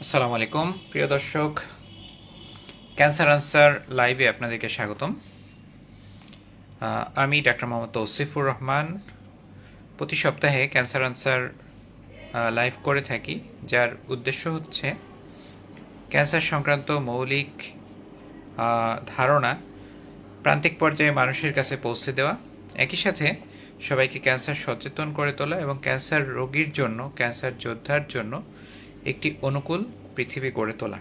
আসসালামু আলাইকুম প্রিয় দর্শক, ক্যান্সার আনসার লাইভে আপনাদেরকে স্বাগতম। আমি ডাক্তার মোহাম্মদ তৌসিফুর রহমান। প্রতি সপ্তাহে ক্যান্সার আনসার লাইভ করে থাকি, যার উদ্দেশ্য হচ্ছে ক্যান্সার সংক্রান্ত মৌলিক ধারণা প্রান্তিক পর্যায়ে মানুষের কাছে পৌঁছে দেওয়া, একই সাথে সবাইকে ক্যান্সার সচেতন করে তোলা এবং ক্যান্সার রোগীর জন্য, ক্যান্সার যোদ্ধার জন্য একটি অনুকূল পৃথিবী গড়ে তোলা।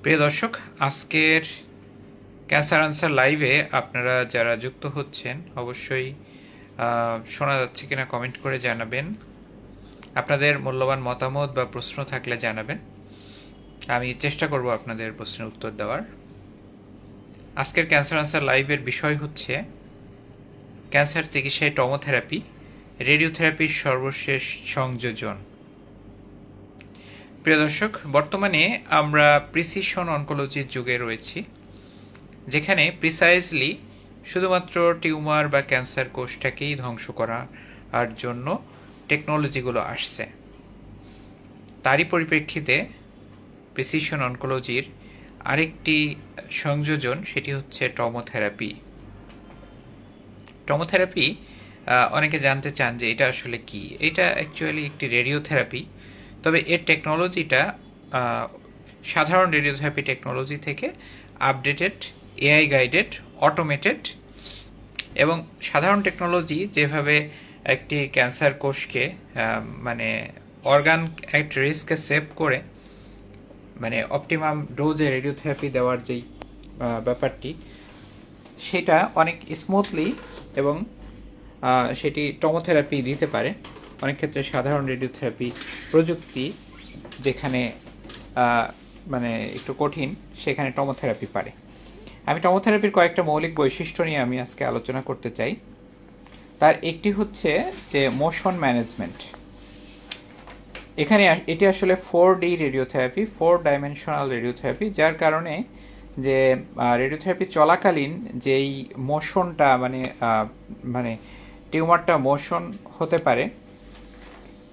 প্রিয় দর্শক, আজকের ক্যান্সার আনসার লাইভে আপনারা যারা যুক্ত হচ্ছেন অবশ্যই শোনা যাচ্ছে কিনা কমেন্ট করে জানাবেন। আপনাদের মূল্যবান মতামত বা প্রশ্ন থাকলে জানাবেন, আমি চেষ্টা করব আপনাদের প্রশ্নের উত্তর দেওয়ার। আজকের ক্যান্সার আনসার লাইভের বিষয় হচ্ছে ক্যান্সার চিকিৎসায় টমোথেরাপি, রেডিওথেরাপির সর্বশেষ সংযোজন। প্রিয় দর্শক, বর্তমানে আমরা প্রিসিশন অনকোলজির যুগে রয়েছি, যেখানে প্রিসাইজলি শুধুমাত্র টিউমার বা ক্যান্সার কোষটাকেই ধ্বংস করার জন্য টেকনোলজিগুলো আসছে। তারই পরিপ্রেক্ষিতে প্রিসিশন অনকোলজির আরেকটি সংযোজন, সেটি হচ্ছে টমোথেরাপি। টমোথেরাপি অনেকে জানতে চান যে এটা আসলে কি। এটা অ্যাকচুয়ালি একটি রেডিওথেরাপি, তবে এর টেকনোলজিটা সাধারণ রেডিওথেরাপি টেকনোলজি থেকে আপডেটেড, এআই গাইডেড, অটোমেটেড। এবং সাধারণ টেকনোলজি যেভাবে একটি ক্যান্সার কোষকে মানে অর্গান অ্যাট রিস্ককে সেভ করে মানে অপটিমাম ডোজে রেডিওথেরাপি দেওয়ার যেই ব্যাপারটি, সেটা অনেক স্মুথলি এবং সেটি টমোথেরাপি দিতে পারে। অনেক ক্ষেত্রে সাধারণ রেডিওথেরাপি প্রযুক্তি যেখানে মানে একটু কঠিন, সেখানে টমোথেরাপি পারে। আমি টমোথেরাপির কয়েকটা মৌলিক বৈশিষ্ট্য নিয়ে আমি আজকে আলোচনা করতে চাই। তার একটি হচ্ছে যে মোশন ম্যানেজমেন্ট। এখানে এটি আসলে 4D রেডিওথেরাপি, 4 ডাইমেনশনাল রেডিওথেরাপি, যার কারণে যে রেডিওথেরাপি চলাকালীন যেই মোশনটা মানে টিউমারটা মোশন হতে পারে,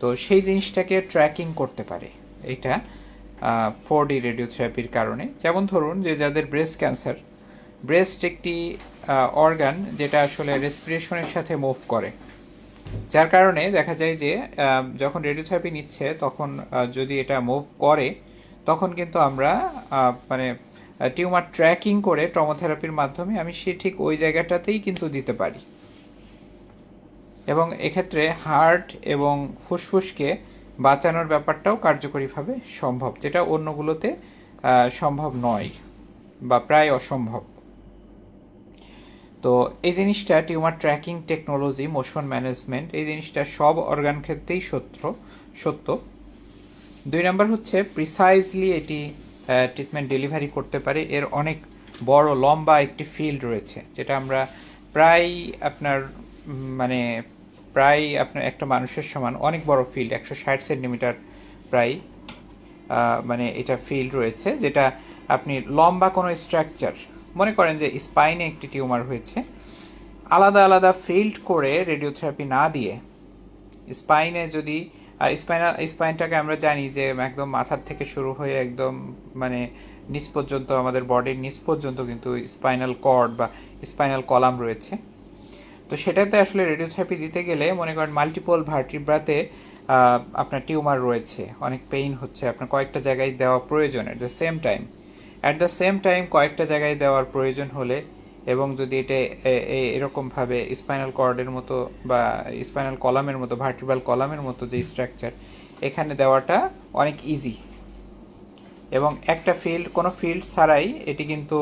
তো সেই জিনিসটাকে ট্র্যাকিং করতে পারে এটা 4D রেডিওথেরাপির কারণে। যেমন ধরুন যে যাদের ব্রেস্ট ক্যান্সার, ব্রেস্ট একটি অর্গান যেটা আসলে রেসপিরেশনের সাথে মুভ করে, যার কারণে দেখা যায় যে যখন রেডিওথেরাপি নিচ্ছে তখন যদি এটা মুভ করে, তখন কিন্তু আমরা মানে টিউমার ট্র্যাকিং করে টমোথেরাপির মাধ্যমে আমি সে ঠিক ওই জায়গাটাতেই কিন্তু দিতে পারি। এবং এক্ষেত্রে হার্ট এবং ফুসফুসকে বাঁচানোর ব্যাপারটাও কার্যকরীভাবে সম্ভব, যেটা অন্যগুলোতে সম্ভব নয় বা প্রায় অসম্ভব। তো এই জিনিসটা tumour tracking technology, motion management, এই জিনিসটা সব অর্গান ক্ষেত্রেই সত্য। 2 নম্বর হচ্ছে প্রিসাইজলি এটি ট্রিটমেন্ট ডেলিভারি করতে পারে। এর অনেক বড় লম্বা একটি ফিল্ড রয়েছে, যেটা আমরা প্রায় আপনার একটা মানুষের সমান অনেক বড় ফিল্ড, 160 সেন্টিমিটার প্রায় এটা ফিল্ড রয়েছে, যেটা আপনি লম্বা কোনো স্ট্রাকচার, মনে করেন যে স্পাইনে একটি টিউমার হয়েছে, আলাদা আলাদা ফিল্ড করে রেডিওথেরাপি না দিয়ে স্পাইনে যদি স্পাইনটাকে আমরা জানি যে একদম মাথার থেকে শুরু হয়ে একদম নিচ পর্যন্ত, আমাদের বডির নিচ পর্যন্ত কিন্তু স্পাইনাল কর্ড বা স্পাইনাল কলাম রয়েছে। তো সেটাতে আসলে রেডিওথেরাপি দিতে গেলে মনে করেন মাল্টিপল ভার্টিব্রাতে আপনার টিউমার রয়েছে, অনেক পেইন হচ্ছে, আপনার কয়েকটা জায়গায় দেওয়া প্রয়োজন অ্যাট দ্য সেম টাইম কয়েকটা জায়গায় দেওয়ার প্রয়োজন হলে, এবং যদি এটা এরকমভাবে স্পাইনাল কর্ডের মতো বা স্পাইনাল কলামের মতো, ভার্টিব্রাল কলামের মতো যে স্ট্রাকচার, এখানে দেওয়াটা অনেক ইজি। এবং একটা ফিল্ড, কোনো ফিল্ড ছাড়াই এটি কিন্তু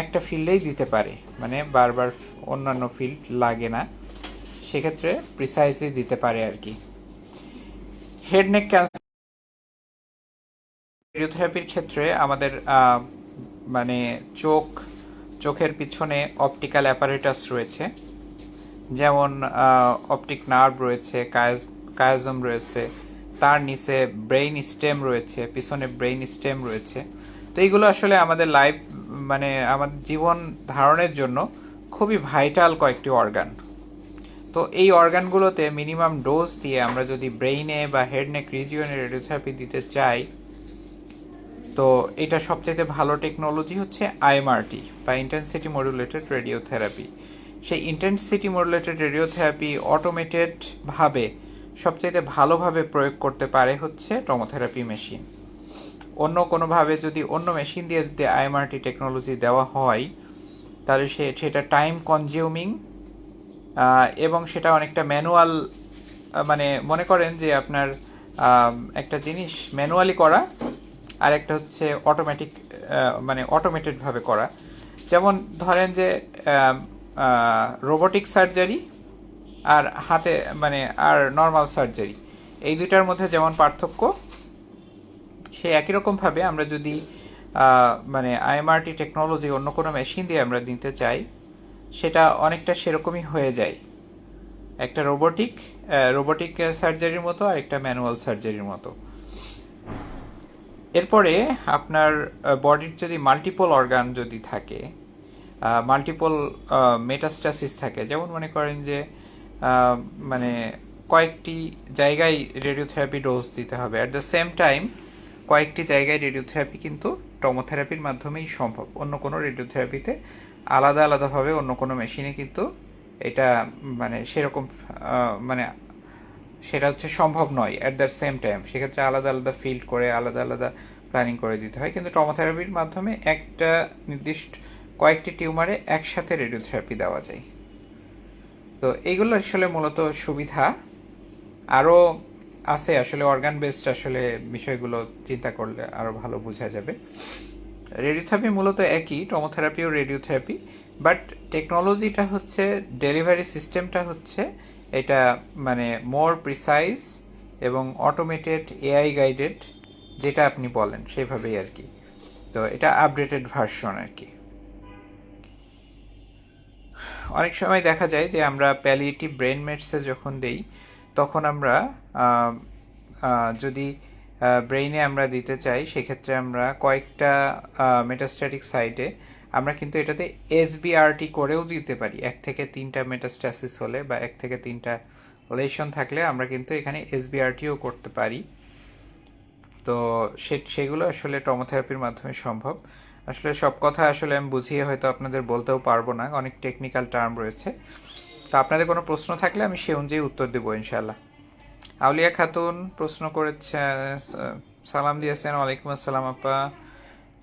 একটা ফিল্ডেই দিতে পারে, বারবার অন্যান্য ফিল্ড লাগে না, সেক্ষেত্রে প্রিসাইজলি দিতে পারে আর কি। হেড নেক ক্যান্সার রেডিওথেরাপির ক্ষেত্রে আমাদের চোখের পিছনে অপটিক্যাল অ্যাপারেটাস রয়েছে, যেমন অপটিক নার্ভ রয়েছে, কায়াজম রয়েছে, তার নিচে ব্রেইন স্টেম রয়েছে, পিছনে ব্রেইন স্টেম রয়েছে। তো এইগুলো আসলে আমাদের আমাদের জীবন ধারণের জন্য খুবই ভাইটাল কয়েকটি অর্গান। তো এই অর্গানগুলোতে মিনিমাম ডোজ দিয়ে আমরা যদি ব্রেইনে বা হেড নেক রিজিয়নে রেডিওথেরাপি দিতে চাই, তো এটা সবচেয়ে ভালো টেকনোলজি হচ্ছে আইএমআরটি বা ইন্টেন্সিটি মডুলেটেড রেডিওথেরাপি। সেই ইন্টেন্সিটি মডুলেটেড রেডিওথেরাপি অটোমেটেডভাবে সবচেয়ে ভালোভাবে প্রয়োগ করতে পারে হচ্ছে টমোথেরাপি মেশিন। অন্য কোনোভাবে যদি অন্য মেশিন দিয়ে যদি আইএমআরটি টেকনোলজি দেওয়া হয়, তাহলে সেটা টাইম কনজিউমিং এবং সেটা অনেকটা ম্যানুয়াল, মানে মনে করেন যে আপনার একটা জিনিস ম্যানুয়ালি করা আর একটা হচ্ছে অটোমেটিক, মানে অটোমেটেডভাবে করা। যেমন ধরেন যে রোবোটিক সার্জারি আর হাতে মানে আর নর্মাল সার্জারি, এই দুইটার মধ্যে যেমন পার্থক্য, সে একই রকমভাবে আমরা যদি মানে আইএমআরটি টেকনোলজি অন্য কোনো মেশিন দিয়ে আমরা দিতে চাই, সেটা অনেকটা সেরকমই হয়ে যায়, একটা রোবোটিক সার্জারির মতো আর একটা ম্যানুয়াল সার্জারির মতো। এরপরে আপনার বডির যদি মাল্টিপল অর্গান যদি থাকে, মাল্টিপল মেটাস্টাসিস থাকে, যেমন মনে করেন যে মানে কয়েকটি জায়গায় রেডিওথেরাপি ডোজ দিতে হবে অ্যাট দ্য সেম টাইম, কয়েকটি জায়গায় রেডিওথেরাপি কিন্তু টমোথেরাপির মাধ্যমেই সম্ভব। অন্য কোনো রেডিওথেরাপিতে আলাদাভাবে অন্য কোনো মেশিনে কিন্তু এটা মানে সেরকম মানে সেটা হচ্ছে সম্ভব নয় অ্যাট দ্য সেম টাইম। সেক্ষেত্রে আলাদা ফিল্ড করে আলাদা প্ল্যানিং করে দিতে হয়। কিন্তু টমোথেরাপির মাধ্যমে একটা নির্দিষ্ট কয়েকটি টিউমারে একসাথে রেডিওথেরাপি দেওয়া যায়। তো এইগুলো আসলে মূলত সুবিধা। আরও আছে আসলে অর্গান বেসড আসলে বিষয়গুলো চিন্তা করলে আরও ভালো বোঝা যাবে। রেডিওথেরাপি মূলত একই, টমোথেরাপি ও রেডিওথেরাপি, বাট টেকনোলজিটা হচ্ছে, ডেলিভারি সিস্টেমটা হচ্ছে এটা মানে মোর প্রিসাইজ এবং অটোমেটেড এআই গাইডেড, যেটা আপনি বলেন সেভাবেই আর কি। তো এটা আপডেটেড ভার্সন আর কি। অনেক সময় দেখা যায় যে আমরা প্যালিয়েটিভ ব্রেন মেডসে যখন দেই, তখন আমরা যদি ব্রেইনে আমরা দিতে চাই, সেক্ষেত্রে আমরা কয়েকটা মেটাস্ট্যাটিক সাইটে আমরা কিন্তু এটাতে এসবিআরটি করেও দিতে পারি। 1 থেকে 3টা মেটাস্ট্যাসিস হলে বা 1 থেকে 3টা লেশন থাকলে আমরা কিন্তু এখানে এসবিআরটিও করতে পারি। তো সেগুলো আসলে টমোথেরাপির মাধ্যমে সম্ভব। আসলে সব কথা আসলে আমি বুঝিয়ে হয়তো আপনাদের বলতেও পারবো না, অনেক টেকনিক্যাল টার্ম রয়েছে। তো আপনাদের কোনো প্রশ্ন থাকলে আমি সে অনুযায়ী উত্তর দেবো ইনশাল্লাহ। আউলিয়া খাতুন প্রশ্ন করেছে, সালাম দিয়েছেন। ওয়ালাইকুম আসসালাম আপা।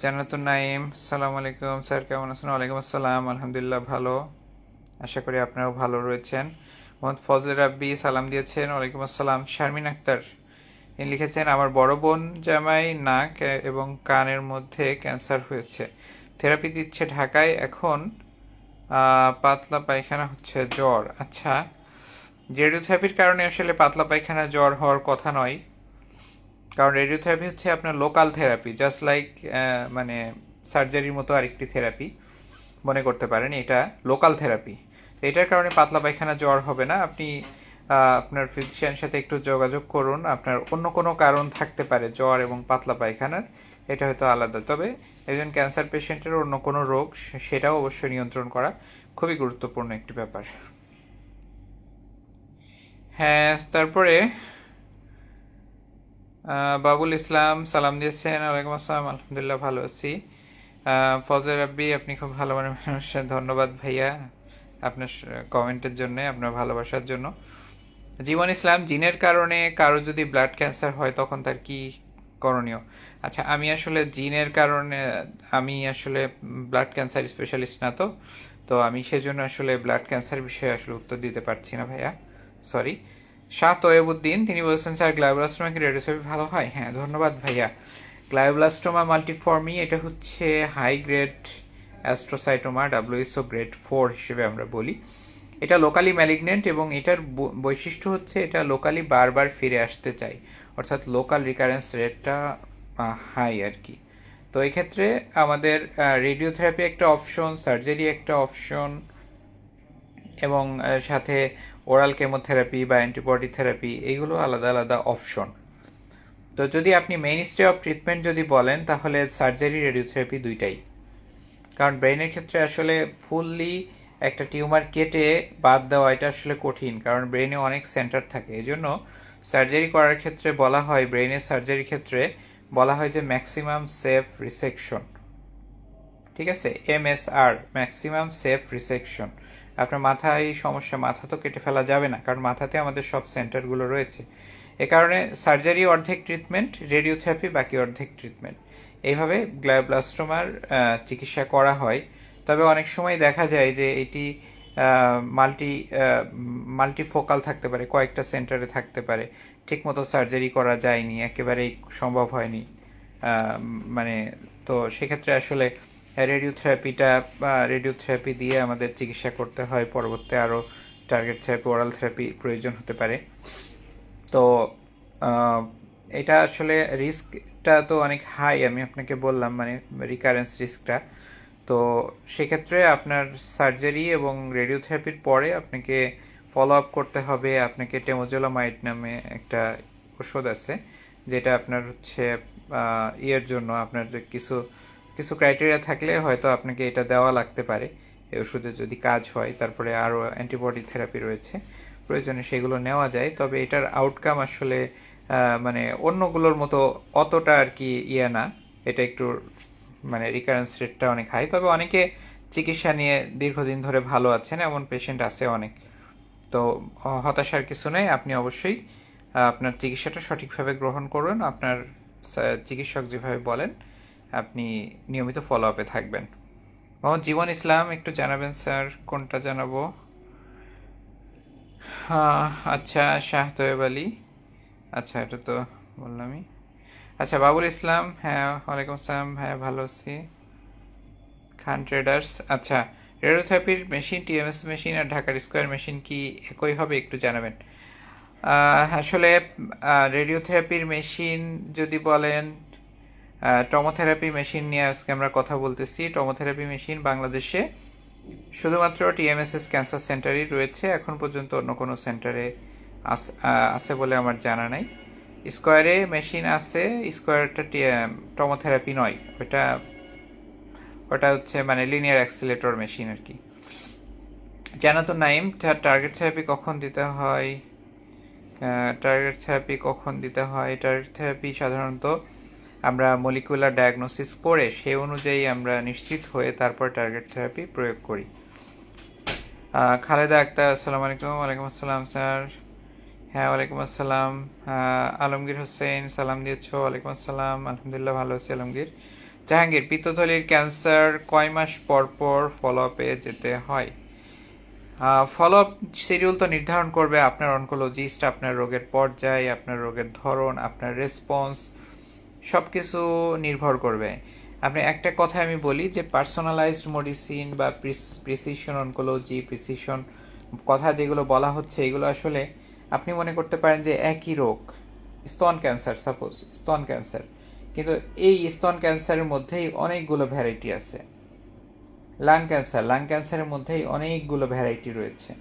জান্নাতুন নাইম, সালাম আলাইকুম স্যার, কেমন আছেন? ওয়ালাইকুম আসসালাম, আলহামদুলিল্লাহ ভালো, আশা করি আপনারাও ভালো রয়েছেন। মোহাম্মদ ফজলে রাব্বি সালাম দিয়েছেন। ওয়ালাইকুম আসসালাম। শারমিন আক্তার ইনি লিখেছেন, আমার বড় বোন জামাই নাক এবং কানের মধ্যে ক্যান্সার হয়েছে, থেরাপি দিচ্ছে ঢাকায়, এখন পাতলা পায়খানা হচ্ছে, জ্বর। আচ্ছা, রেডিওথেরাপির কারণে আসলে পাতলা পায়খানা জ্বর হওয়ার কথা নয়, কারণ রেডিওথেরাপি হচ্ছে আপনার লোকাল থেরাপি, জাস্ট লাইক মানে সার্জারির মতো আরেকটি থেরাপি মনে করতে পারেন, এটা লোকাল থেরাপি। এটার কারণে পাতলা পায়খানা জ্বর হবে না। আপনি আপনার ফিজিশিয়ানের সাথে একটু যোগাযোগ করুন, আপনার অন্য কোনো কারণ থাকতে পারে জ্বর এবং পাতলা পায়খানার, এটা হয়তো আলাদা। তবে একজন ক্যান্সার পেশেন্টের অন্য কোনো রোগ, সেটাও অবশ্যই নিয়ন্ত্রণ করা খুবই গুরুত্বপূর্ণ একটি ব্যাপার। হ্যাঁ, তারপরে বাবুল ইসলাম সালাম দিয়েছেন। ওয়ালাইকুম আসসালাম, আলহামদুলিল্লাহ ভালো আছি। ফজলে রাব্বি, আপনি খুব ভালো মানুষ, ধন্যবাদ ভাইয়া আপনার কমেন্টের জন্য, আপনার ভালোবাসার জন্য। জীবন ইসলাম, জিনের কারণে কারো যদি ব্লাড ক্যান্সার হয় তখন তার কি করণীয়? আচ্ছা, আমি আসলে জিনের কারণে, আমি আসলে ব্লাড ক্যান্সার স্পেশালিস্ট না, তো আমি সেজন্য আসলে ব্লাড ক্যান্সার বিষয়ে আসলে উত্তর দিতে পারছি না ভাইয়া, সরি। শাহ তয়েবুদ্দিন তিনি বলছেন, স্যার গ্লায়োব্লাস্টোমা কি রেডিওথেরাপি ভালো হয়? হ্যাঁ, ধন্যবাদ ভাইয়া। গ্লায়োব্লাস্টোমা মাল্টিফর্মি, এটা হচ্ছে high grade astrocytoma, WHO grade 4 হিসেবে আমরা বলি। এটা লোকালি ম্যালিগনেন্ট এবং এটার বৈশিষ্ট্য হচ্ছে এটা লোকালি বারবার ফিরে আসতে চাই, অর্থাৎ লোকাল রিকারেন্স রেটটা হাই আর কি। তো এক্ষেত্রে আমাদের রেডিওথেরাপি একটা অপশন, সার্জারি একটা অপশন, এবং সাথে ওরাল কেমোথেরাপি বা অ্যান্টিবডি থেরাপি, এইগুলো আলাদা অপশন। তো যদি আপনি মেইনস্টে অফ ট্রিটমেন্ট যদি বলেন, তাহলে সার্জারি রেডিওথেরাপি দুইটাই, কারণ ব্রেইনের ক্ষেত্রে আসলে ফুললি একটা টিউমার কেটে বাদ দেওয়া এটা আসলে কঠিন, কারণ ব্রেনে অনেক সেন্টার থাকে। এই জন্য সার্জারি করার ক্ষেত্রে বলা হয়, ব্রেনের সার্জারির ক্ষেত্রে বলা হয় যে ম্যাক্সিমাম সেফ রিসেকশন, ঠিক আছে, MSR, ম্যাক্সিমাম সেফ রিসেকশন। আপনার মাথায় সমস্যা, মাথা তো কেটে ফেলা যাবে না, কারণ মাথাতে আমাদের সব সেন্টারগুলো রয়েছে। এ কারণে সার্জারি অর্ধেক ট্রিটমেন্ট, রেডিওথেরাপি বাকি অর্ধেক ট্রিটমেন্ট, এইভাবে গ্লায়োব্লাস্টোমার চিকিৎসা করা হয়। তবে অনেক সময় দেখা যায় যে এটি মাল্টি মাল্টিফোকাল থাকতে পারে, কয়েকটা সেন্টারে থাকতে পারে, ঠিকমতো সার্জারি করা যায়নি, একেবারেই সম্ভব হয়নি। মানে তো সেক্ষেত্রে আসলে রেডিওথেরাপি দিয়ে আমাদের চিকিৎসা করতে হয়। পরবর্তী আরও টার্গেট থেরাপি, ওরাল থেরাপি প্রয়োজন হতে পারে। তো আহ, এটা আসলে রিস্কটা তো অনেক হাই, আমি আপনাকে বললাম, মানে রিকারেন্স রিস্কটা। তো সেক্ষেত্রে আপনার সার্জারি এবং রেডিওথেরাপির পরে আপনাকে ফলো আপ করতে হবে। আপনাকে টেমোজোলামাইড নামে একটা ওষুধ আছে, যেটা আপনার হচ্ছে ইয়ের জন্য আপনার কিছু কিছু ক্রাইটেরিয়া থাকলে হয়তো আপনাকে এটা দেওয়া লাগতে পারে এই ওষুধে যদি কাজ হয়। তারপরে আরও অ্যান্টিবডি থেরাপি রয়েছে, প্রয়োজনে সেগুলো নেওয়া যায়। তবে এটার আউটকাম আসলে মানে অন্যগুলোর মতো অতটা আর কি ইয়ে না, এটা একটু মানে রিকারেন্স রেটটা অনেক হাই। তবে অনেকে চিকিৎসা নিয়ে দীর্ঘদিন ধরে ভালো আছেন, এমন পেশেন্ট আছে অনেক। তো হতাশার কিছু নেই, আপনি অবশ্যই আপনার চিকিৎসাটা সঠিকভাবে গ্রহণ করুন। আপনার চিকিৎসক যেভাবে বলেন আপনি নিয়মিত ফলো আপে থাকবেন। মোহাম্মদ জীবন ইসলাম, একটু জানাবেন স্যার কোনটা জানাবো? আচ্ছা, শাহ তৈয়ব আলী, আচ্ছা এটা তো বললামই। আচ্ছা, বাবুল ইসলাম, হ্যাঁ ওয়ালাইকুম আসসালাম, হ্যাঁ ভালো আছি। খান ট্রেডার্স, আচ্ছা, রেডিওথেরাপির মেশিন, TMS মেশিন আর ঢাকার স্কোয়ার মেশিন কি একই হবে, একটু জানাবেন। আসলে রেডিওথেরাপির মেশিন যদি বলেন, টমোথেরাপি মেশিন নিয়ে আজকে আমরা কথা বলতেছি। টমোথেরাপি মেশিন বাংলাদেশে শুধুমাত্র TMSS ক্যান্সার সেন্টারই রয়েছে, এখন পর্যন্ত অন্য কোনো সেন্টারে আছে বলে আমার জানা নাই। স্কোয়ারে মেশিন আছে, স্কোয়ারটা টমোথেরাপি নয়, ওটা ওটা হচ্ছে মানে লিনিয়ার অ্যাক্সিলেটর মেশিন আর কি। জানাতুন নাইম, টার্গেট থেরাপি কখন দিতে হয়? টার্গেট থেরাপি কখন দিতে হয়? টার্গেট থেরাপি সাধারণত আমরা মলিকুলার ডায়াগনোসিস করে সেই অনুযায়ী আমরা নিশ্চিত হয়ে তারপর টার্গেট থেরাপি প্রয়োগ করি। খালেদা আক্তার, আসসালামু আলাইকুম। ওয়ালাইকুম আসসালাম স্যার, হ্যাঁ ওয়ালাইকুম আসসালাম। আলমগীর হোসেন, সালাম দিয়েছ, ওয়ালাইকুম আসসালাম, আলহামদুলিল্লাহ ভালো আছি আলমগীর। জাহাঙ্গীর, পিত্তথলির ক্যান্সার কয় মাস পর পর ফলো আপে যেতে হয়? ফলো আপ শিডিউল তো নির্ধারণ করবে আপনার অনকোলজিস্ট, আপনার রোগের পর্যায়, আপনার রোগের ধরন, আপনার রেসপন্স, সব কিছু নির্ভর করবে। আপনি একটা কথা আমি বলি যে পার্সোনালাইজড মেডিসিন বা প্রিসিশন অনকোলজি, প্রিসিশন কথা যেগুলো বলা হচ্ছে, এগুলো আসলে আপনি মনে করতে পারেন যে একই রোগ, স্তন ক্যান্সার, সাপোজ স্তন ক্যান্সার, কিন্তু এই স্তন ক্যান্সারের মধ্যেই অনেকগুলো ভ্যারাইটি আছে। লাং ক্যান্সারের মধ্যেই অনেকগুলো ভ্যারাইটি রয়েছে।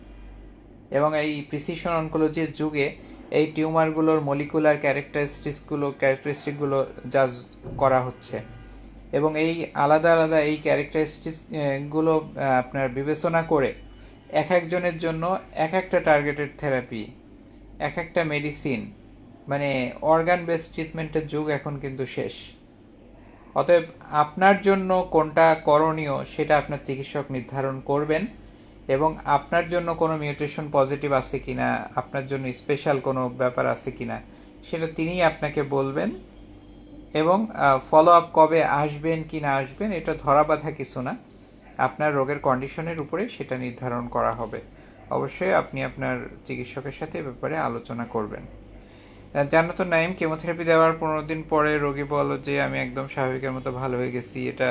এবং এই প্রিসিশন অনকোলজির যুগে এই টিউমারগুলোর মলিকুলার ক্যারেক্টারিস্টিকগুলো জাজ করা হচ্ছে, এবং এই আলাদা আলাদা এই ক্যারেক্টারিস্টিকগুলো আপনার বিবেচনা করে এক একজনের জন্য এক একটা টার্গেটেড থেরাপি, এক একটা মেডিসিন, মানে অর্গান বেসড ট্রিটমেন্টের যুগ এখন কিন্তু শেষ। অতএব আপনার জন্য কোনটা করণীয় সেটা আপনার চিকিৎসক নির্ধারণ করবেন, এবং আপনার জন্য কোনো মিউটেশন পজিটিভ আছে কিনা, আপনার জন্য স্পেশাল কোনো ব্যাপার আছে কিনা সেটা তিনিই আপনাকে বলবেন। এবং ফলো আপ কবে আসবেন কি না আসবেন এটা ধরা বাঁধা কিছু না, আপনার রোগের কন্ডিশনের উপরে সেটা নির্ধারণ করা হবে। অবশ্যই আপনি আপনার চিকিৎসকের সাথে এ ব্যাপারে আলোচনা করবেন। জান্নাতুন নাইম, কেমোথেরাপি দেওয়ার 15 দিন পরে রোগী বলো যে আমি একদম স্বাভাবিকের মতো ভালো হয়ে গেছি, এটা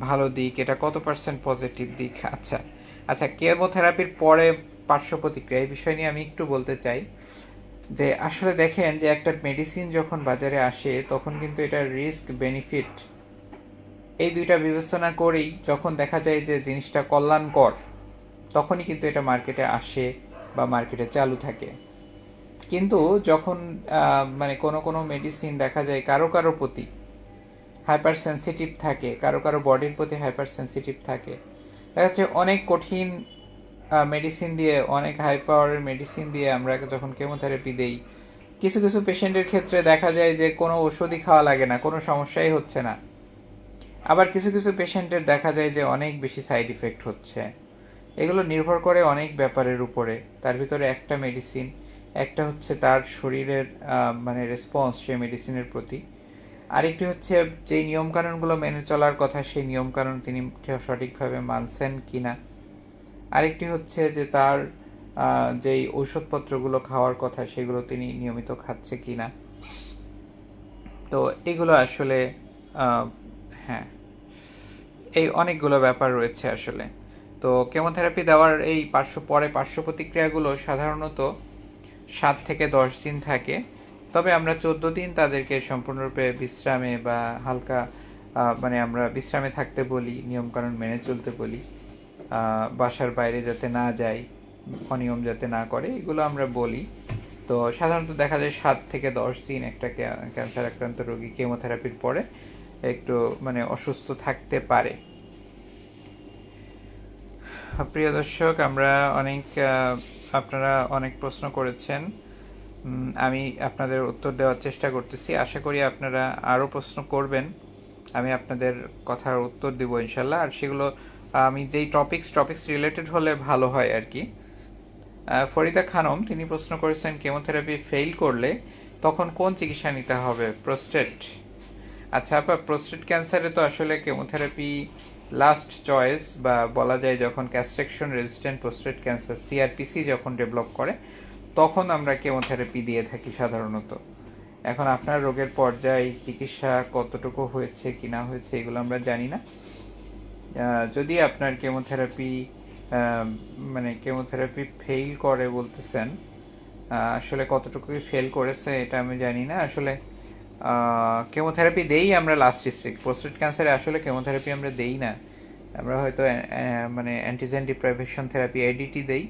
ভালো দিক, এটা কত পার্সেন্ট পজিটিভ দিক? আচ্ছা আচ্ছা, কেমোথেরাপির পরে পার্শ্ব প্রতিক্রিয়া, এই বিষয় নিয়ে আমি একটু বলতে চাই যে আসলে দেখেন যে একটা মেডিসিন যখন বাজারে আসে তখন কিন্তু এটা রিস্ক বেনিফিট এই দুইটা বিবেচনা করেই যখন দেখা যায় যে জিনিসটা কল্যাণকর, তখনই কিন্তু এটা মার্কেটে আসে বা মার্কেটে চালু থাকে। কিন্তু যখন মানে কোনো কোনো মেডিসিন দেখা যায় কারো কারো প্রতি হাইপার সেন্সিটিভ থাকে, কারো কারো বডির প্রতি হাইপার সেন্সিটিভ থাকে, দেখা যাচ্ছে অনেক কঠিন মেডিসিন দিয়ে, অনেক হাই পাওয়ারের মেডিসিন দিয়ে আমরা যখন কেমোথেরাপি দেই, কিছু কিছু পেশেন্টের ক্ষেত্রে দেখা যায় যে কোনো ওষুধই খাওয়া লাগে না, কোনো সমস্যাই হচ্ছে না। আবার কিছু কিছু পেশেন্টের দেখা যায় যে অনেক বেশি সাইড ইফেক্ট হচ্ছে। এগুলো নির্ভর করে অনেক ব্যাপারের উপরে। তার ভিতরে একটা মেডিসিন, একটা হচ্ছে তার শরীরের মানে রেসপন্স সেই মেডিসিনের প্রতি। আরেকটি হচ্ছে যেই নিয়মকানুনগুলো মেনে চলার কথা সেই নিয়মকানুন তিনি সঠিকভাবে মানছেন কিনা। আরেকটি হচ্ছে যে তার যেই ঔষধপত্রগুলো খাওয়ার কথা সেগুলো তিনি নিয়মিত খাচ্ছে কিনা। তো এগুলো আসলে হ্যাঁ, এই অনেকগুলো ব্যাপার রয়েছে আসলে। তো কেমোথেরাপি দেওয়ার এই পার্শ্ব প্রতিক্রিয়াগুলো সাধারণত 7 থেকে 10 দিন থাকে। তবে আমরা 14 দিন তাদেরকে সম্পূর্ণরূপে বিশ্রামে বা হালকা মানে আমরা বিশ্রামে থাকতে বলি, নিয়মকানুন মেনে চলতে বলি, বাসার বাইরে যাতে না যায়, অনিয়ম যাতে না করে, এগুলো আমরা বলি। তো সাধারণত দেখা যায় 7 থেকে 10 দিন একটা ক্যান্সার আক্রান্ত রোগী কেমোথেরাপির পরে একটু মানে অসুস্থ থাকতে পারে। প্রিয় দর্শক, আপনারা অনেক প্রশ্ন করেছেন, আমি আপনাদের উত্তর দেওয়ার চেষ্টা করতেছি। আশা করি আপনারা আরও প্রশ্ন করবেন, আমি আপনাদের কথার উত্তর দিব ইনশাল্লাহ। আর সেগুলো আমি যেই টপিক্স রিলেটেড হলে ভালো হয় আর কি। ফরিদা খানম তিনি প্রশ্ন করেছেন কেমোথেরাপি ফেল করলে তখন কোন চিকিৎসা নিতে হবে? প্রোস্টেট। আচ্ছা আপা, প্রোস্টেট ক্যান্সারে তো আসলে কেমোথেরাপি লাস্ট চয়েস, বা বলা যায় যখন ক্যাস্ট্রেকশন রেজিস্ট্যান্ট প্রোস্টেট ক্যান্সার সিআরপিসি যখন ডেভেলপ করে তখন আমরা কেমোথেরাপি দিয়ে থাকি সাধারণত। এখন আপনার রোগের পর্যায়, চিকিৎসা কতটুকু হয়েছে কি না হয়েছে এগুলো আমরা জানি না। যদি আপনার কেমোথেরাপি মানে কেমোথেরাপি ফেল করে বলতেছেন, আসলে কতটুকু ফেল করেছে এটা আমি জানি না। আসলে কেমোথেরাপি দেই আমরা লাস্ট স্টেজ। প্রোস্টেট ক্যান্সারে আসলে কেমোথেরাপি আমরা দেই না, আমরা হয়তো মানে অ্যান্টিজেন ডিপ্রাইভেশন থেরাপি এডিটি দেই,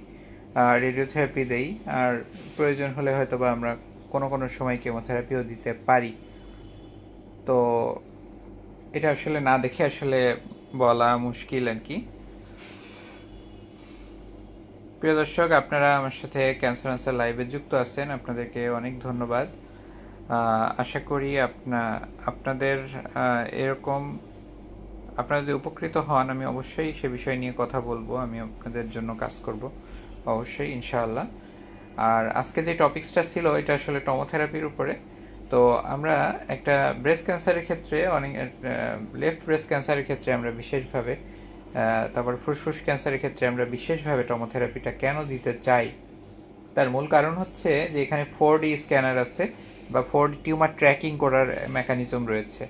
রেডিওথেরাপি দেই, আর প্রয়োজন হলে হয়তো বা আমরা কোনো কোনো সময় কেমোথেরাপিও দিতে পারি। তো এটা আসলে না দেখে আসলে বলা মুশকিল আর কি। প্রিয় দর্শক, আপনারা আমার সাথে ক্যান্সার আনসার লাইভে যুক্ত আছেন, আপনাদেরকে অনেক ধন্যবাদ। আশা করি আপনাদের এরকম আপনারা যদি উপকৃত হন, আমি অবশ্যই সে বিষয় নিয়ে কথা বলবো, আমি আপনাদের জন্য কাজ করব অবশ্যই ইনশাআল্লাহ। আর আজকে যে টপিক্সটা ছিল এটা আসলে টমোথেরাপির উপরে। তো আমরা একটা ব্রেস্ট ক্যান্সারের ক্ষেত্রে লেফট ব্রেস্ট ক্যান্সারের ক্ষেত্রে আমরা বিশেষভাবে, তারপর ফুসফুস ক্যান্সারের ক্ষেত্রে আমরা বিশেষভাবে টমোথেরাপিটা কেন দিতে চাই, তার মূল কারণ হচ্ছে যে এখানে 4D স্ক্যানার আছে বা 4D টিউমার ট্র্যাকিং করার মেকানিজম রয়েছে।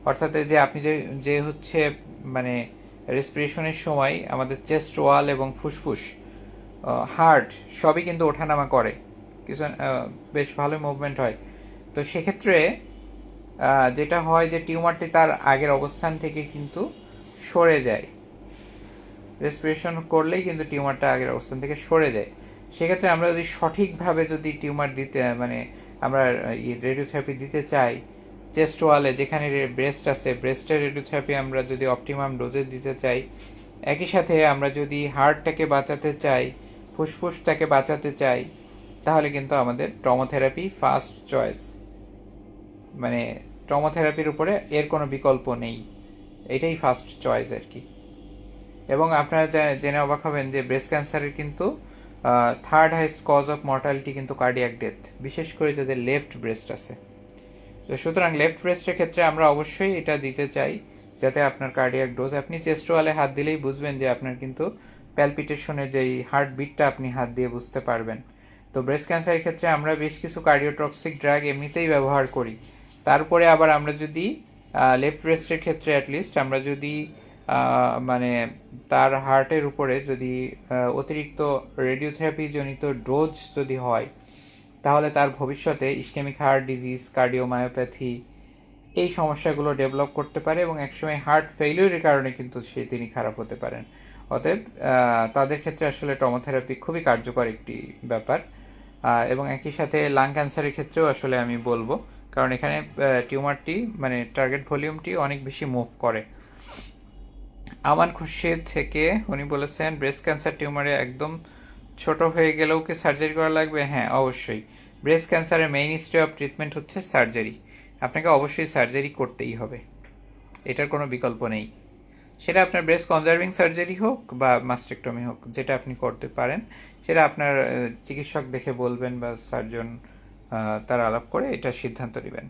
অর্থাৎ যে আপনি যে হচ্ছে মানে রেসপিরেশনের সময় আমাদের চেস্ট ওয়াল এবং ফুসফুস, হার্ট সবই কিন্তু ওঠানামা করে, কিছু বেশ ভালো মুভমেন্ট হয়। তো সেক্ষেত্রে যেটা হয় যে টিউমারটি তার আগের অবস্থান থেকে কিন্তু সরে যায়, রেসপিরেশন করলেই কিন্তু টিউমারটা আগের অবস্থান থেকে সরে যায়। সেক্ষেত্রে আমরা যদি সঠিকভাবে যদি টিউমার দিতে মানে আমরা রেডিওথেরাপি দিতে চাই চেস্ট ওয়ালে, যেখানে ব্রেস্ট আছে, ব্রেস্টের রেডিওথেরাপি আমরা যদি অপটিমাম ডোজে দিতে চাই, একই সাথে আমরা যদি হার্টটাকে বাঁচাতে চাই, ফুসফুসটাকে বাঁচাতে চাই, তাহলে কিন্তু আমাদের টমোথেরাপি ফার্স্ট চয়েস। মানে টমোথেরাপির উপরে এর কোনো বিকল্প নেই, এটাই ফার্স্ট চয়েস আর কি। এবং আপনারা জেনে অবাক হবেন যে ব্রেস্ট ক্যান্সারের কিন্তু third highest cause of mortality কিন্তু কার্ডিয়াক ডেথ, বিশেষ করে যাদের লেফট ব্রেস্ট আছে। তো সুতরাং লেফট ব্রেস্টের ক্ষেত্রে আমরা অবশ্যই এটা দিতে চাই, যাতে আপনার কার্ডিয়াক ডোজ, আপনি চেস্ট ওয়ালে হাত দিলেই বুঝবেন যে আপনার কিন্তু প্যালপিটেশনের যেই হার্ট বিটটা আপনি হাত দিয়ে বুঝতে পারবেন। তো ব্রেস্ট ক্যান্সারের ক্ষেত্রে আমরা বেশ কিছু কার্ডিওটক্সিক ড্রাগ এমনিতেই ব্যবহার করি। তারপরে আবার আমরা যদি লেফট ব্রেস্টের ক্ষেত্রে অ্যাটলিস্ট আমরা যদি মানে তার হার্টের উপরে যদি অতিরিক্ত রেডিওথেরাপি জনিত ডোজ যদি হয়, তাহলে তার ভবিষ্যতে ইসকেমিক হার্ট ডিজিজ, কার্ডিওমায়োপ্যাথি এই সমস্যাগুলো ডেভেলপ করতে পারে এবং একসময় হার্ট ফেইলিউরের কারণে কিন্তু তিনি খারাপ হতে পারেন। অতএব তাদের ক্ষেত্রে আসলে টমোথেরাপি খুবই কার্যকর একটি ব্যাপার। এবং একই সাথে লাং ক্যান্সারের ক্ষেত্রেও আসলে আমি বলবো, কারণ এখানে টিউমারটি মানে টার্গেট ভলিউমটি অনেক বেশি মুভ করে। আমান খুরশিদ থেকে উনি বলেছেন ব্রেস্ট ক্যান্সার টিউমারে একদম ছোট হয়ে গেলেও কি সার্জারি করা লাগবে? হ্যাঁ, অবশ্যই। ব্রেস্ট ক্যান্সারের মেইন স্টে অফ ট্রিটমেন্ট হচ্ছে সার্জারি। আপনাকে অবশ্যই সার্জারি করতেই হবে, এটার কোনো বিকল্প নেই। সেটা আপনার ব্রেস্ট কনজার্ভিং সার্জারি হোক বা মাস্টেক্টমি হোক, যেটা আপনি করতে পারেন সেটা আপনার চিকিৎসক দেখে বলবেন বা সার্জন তার আলাপ করে এটা সিদ্ধান্ত নেবেন।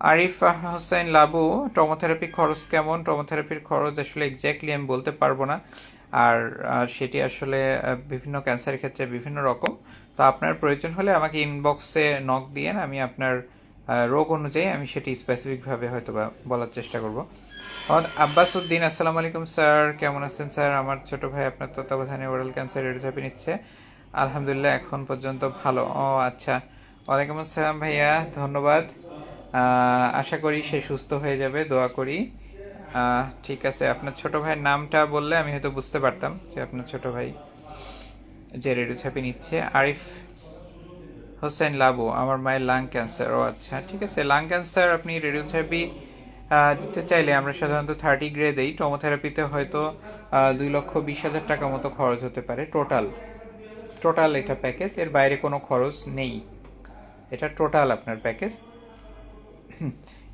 আরিফ হোসেন লাবু, টমোথেরাপি খরচ কেমন? টমোথেরাপির খরচ আসলে এক্স্যাক্টলি আমি বলতে পারবো না, আর সেটি আসলে বিভিন্ন ক্যান্সারের ক্ষেত্রে বিভিন্ন রকম। তো আপনার প্রয়োজন হলে আমাকে ইনবক্সে নক দিয়েন, আমি আপনার রোগ অনুযায়ী আমি সেটি স্পেসিফিকভাবে হয়তো বা বলার চেষ্টা করব। আব্বাস উদ্দিন, আসসালামু আলাইকুম স্যার, কেমন আছেন স্যার? আমার ছোট ভাই আপনার তত্ত্বাবধানে ওরাল ক্যান্সার রেডিওথেরাপি নিচ্ছে, আলহামদুলিল্লাহ এখন পর্যন্ত ভালো। ও আচ্ছা, ওয়ালাইকুম আসসালাম ভাইয়া, ধন্যবাদ। আশা করি সে সুস্থ হয়ে যাবে, দোয়া করি। ঠিক আছে, আপনার ছোট ভাইয়ের নামটা বললে আমি হয়তো বুঝতে পারতাম যে আপনার ছোট ভাই যে রেডিওথেরাপি নিচ্ছে। আরিফ হোসেন লাবু, আমার মায়ের লাং ক্যান্সার। ও আচ্ছা, ঠিক আছে। লাং ক্যান্সার আপনি রেডিওথেরাপি দিতে চাইলে আমরা সাধারণত 30 গ্রে দেই। টমোথেরাপিতে হয়তো 2,20,000 টাকা মতো খরচ হতে পারে টোটাল। টোটাল এটা প্যাকেজ, এর বাইরে কোনো খরচ নেই। এটা টোটাল আপনার প্যাকেজ।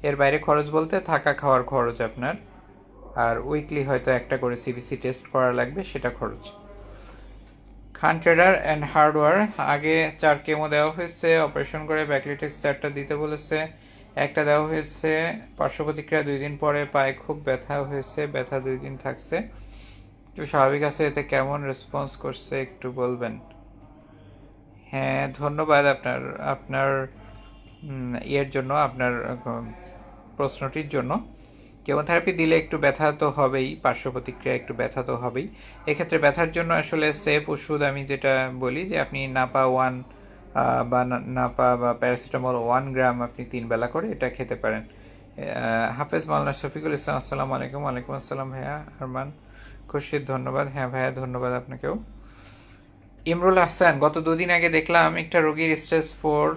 এর বাইরে খরচ বলতে থাকা খাওয়ার খরচ আপনার, আর উইকলি হয়তো একটা করে সিবিসি টেস্ট করা লাগবে, সেটা খরচ। খান ট্রেডার অ্যান্ড হার্ডওয়্যার, আগে 4 কেমো দেওয়া হয়েছে, অপারেশন করে ব্যাকলিটেক্স 4টা দিতে বলেছে, একটা দেওয়া হয়েছে, পার্শ্ব প্রতিক্রিয়া 2 দিন পরে পায়ে খুব ব্যথা হয়েছে, ব্যথা 2 দিন থাকছে, একটু স্বাভাবিক আছে, এতে কেমন রেসপন্স করছে একটু বলবেন? হ্যাঁ, ধন্যবাদ আপনার আপনার ইয়ের জন্য, আপনার প্রশ্নটির জন্য। কেমোথেরাপি দিলে একটু ব্যথা তো হবেই, পার্শ্ব প্রতিক্রিয়া একটু ব্যথা তো হবেই। এক্ষেত্রে ব্যথার জন্য আসলে সেফ ওষুধ আমি যেটা বলি যে আপনি নাপা 1 বা নাপা বা প্যারাসিটামল 1 গ্রাম আপনি 3 বেলা করে এটা খেতে পারেন। হাফেজ মাওলানা শফিকুল ইসলাম, আসসালামু আলাইকুম। ওয়ালাইকুম আসসালাম ভাইয়া। আরমান খুরশিদ, ধন্যবাদ। হ্যাঁ ভাইয়া, ধন্যবাদ আপনাকেও। ইমরুল হাসান, গত 2 দিন আগে দেখলাম একটা রোগীর স্টেজ 4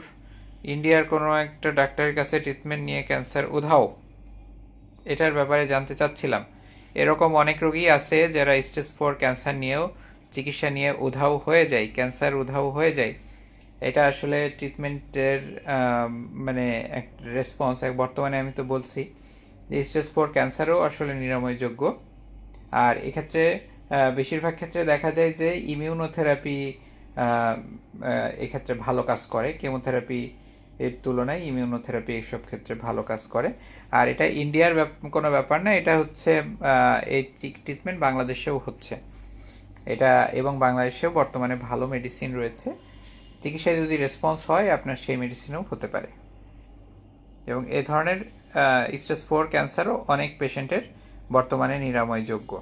ইন্ডিয়ার কোনো একটা ডাক্তারের কাছে ট্রিটমেন্ট নিয়ে ক্যান্সার উধাও। এটার ব্যাপারে জানতে চাচ্ছিলাম। এরকম অনেক রোগী আছে যারা স্টেজ 4 ক্যান্সার নিয়েও চিকিৎসা নিয়ে উধাও হয়ে যায়, ক্যান্সার উধাও হয়ে যায়। এটা আসলে ট্রিটমেন্টের মানে এক রেসপন্স। বর্তমানে আমি তো বলছি যে স্টেজ 4 ক্যান্সারও আসলে নিরাময়যোগ্য। আর এক্ষেত্রে বেশিরভাগ ক্ষেত্রে দেখা যায় যে ইমিউনোথেরাপি এক্ষেত্রে ভালো কাজ করে, কেমোথেরাপি এর তুলনায় ইমিউনোথেরাপি এইসব ক্ষেত্রে ভালো কাজ করে। আর এটা ইন্ডিয়ার কোনো ব্যাপার না, এটা হচ্ছে এই ট্রিটমেন্ট বাংলাদেশেও হচ্ছে এটা, এবং বাংলাদেশেও বর্তমানে ভালো মেডিসিন রয়েছে। চিকিৎসায় যদি রেসপন্স হয় আপনার সেই মেডিসিনও হতে পারে, এবং এ ধরনের স্টেজ 4 ক্যান্সারও অনেক পেশেন্টের বর্তমানে নিরাময়যোগ্য।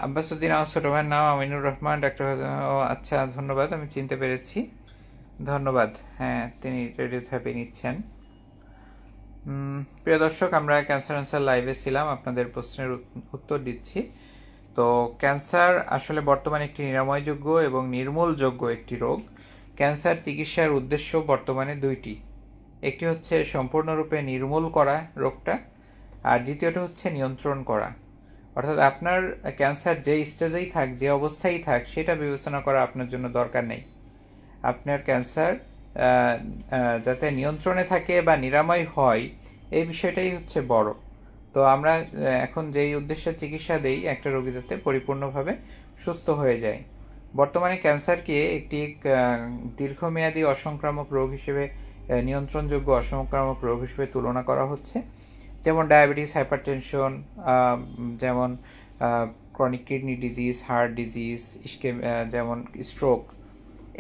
আব্বাসুদ্দিন, আমার ছোট ভাইয়ের নাম আমিনুর রহমান, ডাক্তার। ও আচ্ছা, ধন্যবাদ, আমি চিনতে পেরেছি, ধন্যবাদ। হ্যাঁ, তিনি রেডিওথেরাপি নিচ্ছেন। প্রিয় দর্শক, আমরা ক্যান্সার অ্যান্সার লাইভে ছিলাম, আপনাদের প্রশ্নের উত্তর দিচ্ছি। তো ক্যান্সার আসলে বর্তমানে একটি নিরাময়যোগ্য এবং নির্মূলযোগ্য একটি রোগ। ক্যান্সার চিকিৎসার উদ্দেশ্য বর্তমানে 2টি। একটি হচ্ছে সম্পূর্ণরূপে নির্মূল করা রোগটা, আর দ্বিতীয়টা হচ্ছে নিয়ন্ত্রণ করা। অর্থাৎ আপনার ক্যান্সার যে স্টেজেই থাক, যে অবস্থায় থাক, সেটা বিবেচনা করা আপনার জন্য দরকার নেই। আপনার ক্যান্সার যাতে নিয়ন্ত্রণে থাকে বা নিরাময় হয়, এই বিষয়টাই হচ্ছে বড়। তো আমরা এখন যেই উদ্দেশ্যে চিকিৎসা দেই, একটা রোগী যাতে পরিপূর্ণভাবে সুস্থ হয়ে যায়। বর্তমানে ক্যান্সারকে একটি দীর্ঘমেয়াদী অসংক্রামক রোগ হিসেবে, নিয়ন্ত্রণযোগ্য অসংক্রামক রোগ হিসেবে তুলনা করা হচ্ছে। যেমন ডায়াবেটিস, হাইপারটেনশন, যেমন chronic kidney disease, heart disease, যেমন স্ট্রোক,